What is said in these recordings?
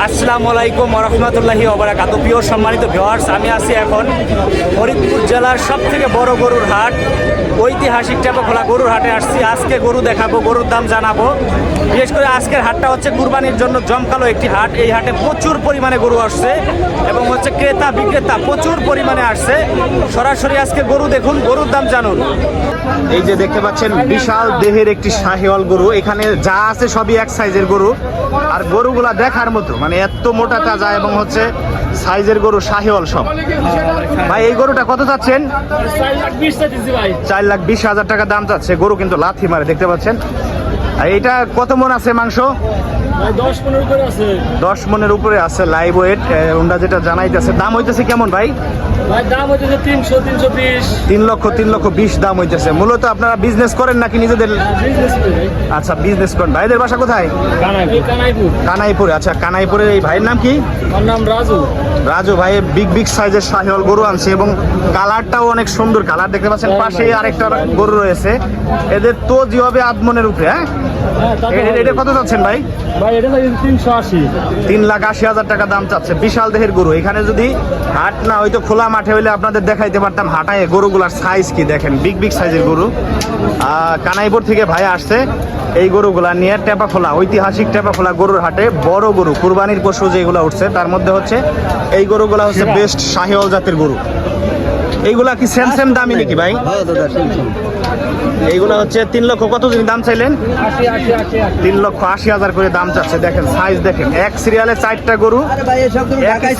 আসসালামু আলাইকুম রহমতুল্লাহি ওবারাকাতুহু। প্রিয় সম্মানিত ভিউয়ার্স, আমি আছি এখন ফরিদপুর জেলার সবথেকে বড় গরুর হাট ঐতিহাসিক টেপাখোলা গরুর হাটে আসছি। আজকে গরু দেখাবো, গরুর দাম জানাবো। বিশেষ করে আজকের হাটটা হচ্ছে কুরবানির জন্য জমকালো একটি হাট। এই হাটে প্রচুর পরিমাণে গরু আসছে এবং হচ্ছে ক্রেতা বিক্রেতা প্রচুর পরিমাণে আসছে। সরাসরি আজকে গরু দেখুন, গরুর দাম জানুন। এই যে দেখতে পাচ্ছেন বিশাল দেহের একটি শাহিওয়াল গরু। এখানে যা আছে সবই এক সাইজের গরু, আর গরুগুলা দেখার মতো, মানে এত মোটা তাজা এবং হচ্ছে সাইজের গরু, শাহিওয়াল সব। ভাই এই গরুটা কত চাচ্ছেন? 4,20,000 টাকা দাম চাচ্ছে। গরু কিন্তু লাথি মারে, দেখতে পাচ্ছেন। আর এটা কত মন আছে মাংস? 10 মনের উপরে আছে লাইভ ওয়েট। ওটা যেটা জানাইতেছে দাম হইতেছে কেমন ভাই? দাম হইতেছে 300-320। 3,20,000 দাম হইতেছে। মূলত আপনারা বিজনেস করেন নাকি নিজেদের? আচ্ছা, বিজনেস করেন। ভাইদের বাসা কোথায়? কানাইপুরে। আচ্ছা, কানাইপুরের এই ভাইয়ের নাম কি? আমার নাম রাজু। রাজু ভাই বিগ সাইজের শাহিওয়াল গরু আনছে এবং কালারটাও অনেক সুন্দর কালার, দেখতে পাচ্ছেন। পাশে আরেকটা গরু রয়েছে, এদের তো হবে 8 মনের উপরে। এটা কত চাচ্ছেন ভাই? ভাই এটা 380। 3,80,000 টাকা দাম চাচ্ছে। বিশাল দেহের গরু। এখানে যদি হাট না হয়তো খোলা মাঠে হইলে আপনাদের দেখাইতে পারতাম হাটায় গরুগুলার সাইজ কি দেখেন, বিগ সাইজের গরু। কানাইপুর থেকে ভাই আসছে এই গরুগুলা নিয়ে টেপাখোলা, ঐতিহাসিক টেপাখোলা গরুর হাটে। বড় গরু, কুরবানির পশু যেগুলো উঠছে তার মধ্যে হচ্ছে এই গরুগুলা হচ্ছে বেস্ট শাহিওয়াল জাতের গরু। এইগুলা কি সেম দামি নাকি ভাই? এইগুলা হচ্ছে 3 লক্ষ কত দিন দাম চাইলেন? 3,80,000 করে দাম চাচ্ছে। দেখেন সাইজ দেখেন, এক সিরিয়ালে 4টা গরু। ঢাকায়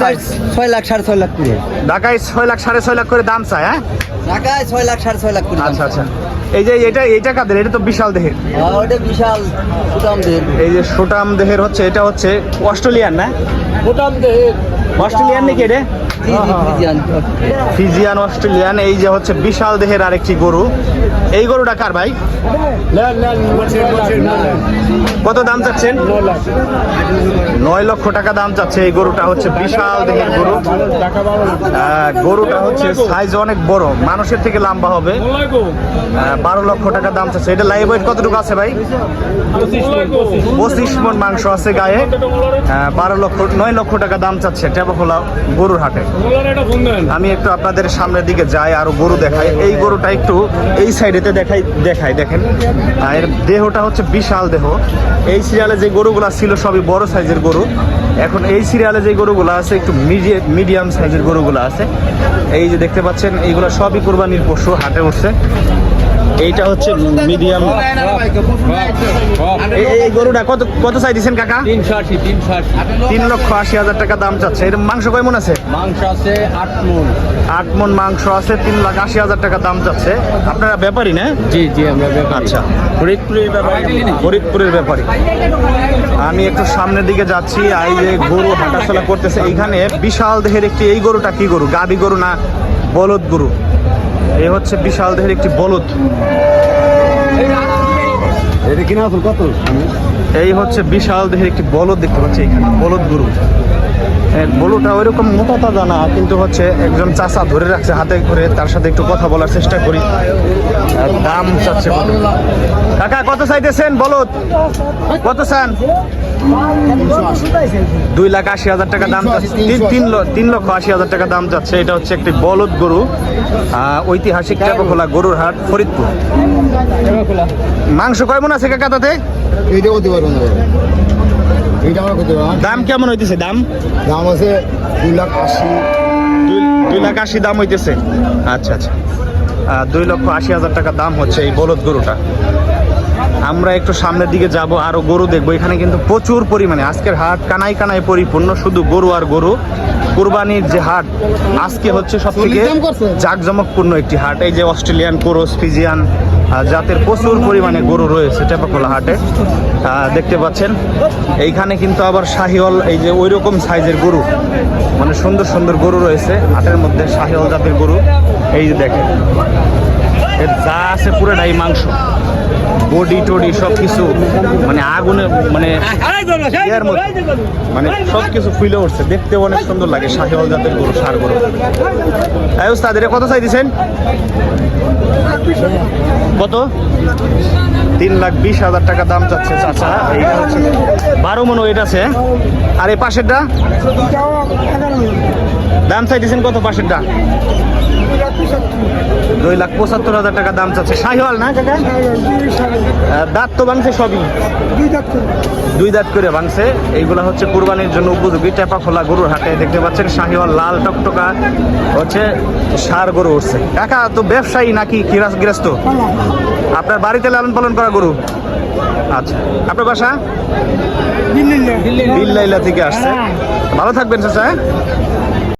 6 লাখ 6.5 লাখ করে, ঢাকায় 6 লাখ 6.5 লাখ করে দাম চায়। হ্যাঁ, ঢাকায় 6 লাখ 6.5 লাখ করে। আচ্ছা আচ্ছা। এই যে এটা কাদের? এটা তো বিশাল দেহের। ওটা বিশাল সুদাম দেহের। এই যে সুটাম দেহের হচ্ছে, এটা হচ্ছে অস্ট্রেলিয়ান না? সুদাম দেহের অস্ট্রেলিয়ান নাকি এটা? Friesian Australian. এই যে হচ্ছে বিশাল দেহের আরেকটি গরু। এই গরুটা কার ভাই? কত দাম চাচ্ছেন? 9 লক্ষ টাকা দাম চাচ্ছে। এই গরুটা হচ্ছে বিশাল দেহের গরু। গরুটা হচ্ছে সাইজ অনেক বড়, মানুষের থেকে লম্বা হবে। 12 লক্ষ টাকা দাম চাচ্ছে। এটা লাইভ ওয়েট কতটুকু আছে ভাই? 25 মন মাংস আছে গায়ে। 9 লক্ষ টাকা দাম চাচ্ছে টেপাখোলা গরুর হাটে। আমি একটু আপনাদের সামনের দিকে যাই, আরো গরু দেখাই। এই গরুটা একটু এই সাইডেতে দেখাই দেখেন। এর দেহটা হচ্ছে বিশাল দেহ। এই সিরিয়ালে যে গরুগুলা ছিল সবই বড় সাইজের গরু। এখন এই সিরিয়ালে যে গরুগুলো আছে একটু মিডিয়াম সাইজের গরুগুলো আছে। এই যে দেখতে পাচ্ছেন, এইগুলো সবই কুরবানির পশু, হাটে উঠছে। এইটা হচ্ছে মিডিয়াম। এই গরুটা কত চাই দিচ্ছেন কাকা? 3,80,000 টাকা দাম চাচ্ছে। এর মাংস কয় মন আছে? মাংস আছে 8 মণ। 8 মন মাংস আছে। 3,80,000 টাকা দাম চাচ্ছে। আপনারা ব্যাপারী না? জি জি, আমরা আচ্ছা, ফরিদপুরের ব্যাপারী। আমি একটু সামনের দিকে যাচ্ছি। এই যে গরু হাঁটাচলা করতেছে। এইখানে বিশাল দেহের একটি, এই গরুটা কি গরু? গাভী গরু না বলদ গরু? এ হচ্ছে বিশাল দেহের একটি বলদ। এই হচ্ছে বিশাল দেহের একটি বলদ, দেখতে পাচ্ছি এখানে বলদ গরু। বলুটা ওইরকম মোটা তাজা না, কিন্তু হচ্ছে একজন চাচা ধরে রাখছে হাতে করে, তার সাথে একটু কথা বলার চেষ্টা করি। দাম চাচ্ছে কত? কাকা কত চাইতেছেন বলদ? কত চান? 2,80,000 টাকা দাম চাচ্ছে। 3,80,000 টাকা দাম চাচ্ছে। এটা হচ্ছে একটি বলদ গরু, ঐতিহাসিক টেপাখোলা গরুর হাট, ফরিদপুর। মাংস কয় মন আছে কাকা তাতে? দাম কেমন হইতেছে? দাম আছে 2,80,000। 2,80,000 দাম হইতেছে। আচ্ছা আচ্ছা, 2,80,000 টাকা দাম হচ্ছে এই বলদ গরুটা। আমরা একটু সামনের দিকে যাব, আরো গরু দেখবো। এখানে কিন্তু প্রচুর পরিমাণে আজকের হাট কানায় পরিপূর্ণ, শুধু গরু আর গরু। কুরবানির যে হাট আজকে হচ্ছে সব থেকে জাঁকজমকপূর্ণ একটি হাট। এই যে অস্ট্রেলিয়ান ক্রস, ফিজিয়ান জাতের প্রচুর পরিমাণে গরু রয়েছে টেপাখোলা হাটে, দেখতে পাচ্ছেন। এইখানে কিন্তু আবার শাহিওয়াল, এই যে ওই রকম সাইজের গরু, মানে সুন্দর সুন্দর গরু রয়েছে হাটের মধ্যে, শাহিওয়াল জাতের গরু। এই যে দেখেন, এর যা আছে পুরোটাই মাংস। বডি টডি সব কিছু মানে আগুনে মানে ইয়ার মতো মানে সব কিছু ফুলে উঠছে, দেখতে অনেক সুন্দর লাগে। শাহিওয়াল জাতের গরু, ষাঁড় গরু। এই ওস্তাদ এটা কত চাই দিছেন? কত? 3,20,000 টাকা দাম চাচ্ছে চাচা। এইটা হচ্ছে 12 মন ওয়েট আছে। আর এই পাশেরটা দাম চাইতেছেন কত? পাশেরটা 2,75,000 টাকা দাম চাচ্ছে। শাহিওয়াল না কাকা? দাঁত তো ভাঙছে সবই, 2 দাঁত করে ভাঙছে। এইগুলা হচ্ছে কুরবানির জন্য উপযোগী টেপা খোলা গরুর হাটে দেখতে পাচ্ছেন। শাহিওয়াল লাল টকটকা হচ্ছে ষাঁড় গরু উঠছে। কাকা তো ব্যবসায়ী নাকি গৃহস্থ? আপনার বাড়িতে লালন পালন করা গরু? আচ্ছা, আপনার বাসা? বিল্লাইলা থেকে আসছে। ভালো থাকবেন চাচা।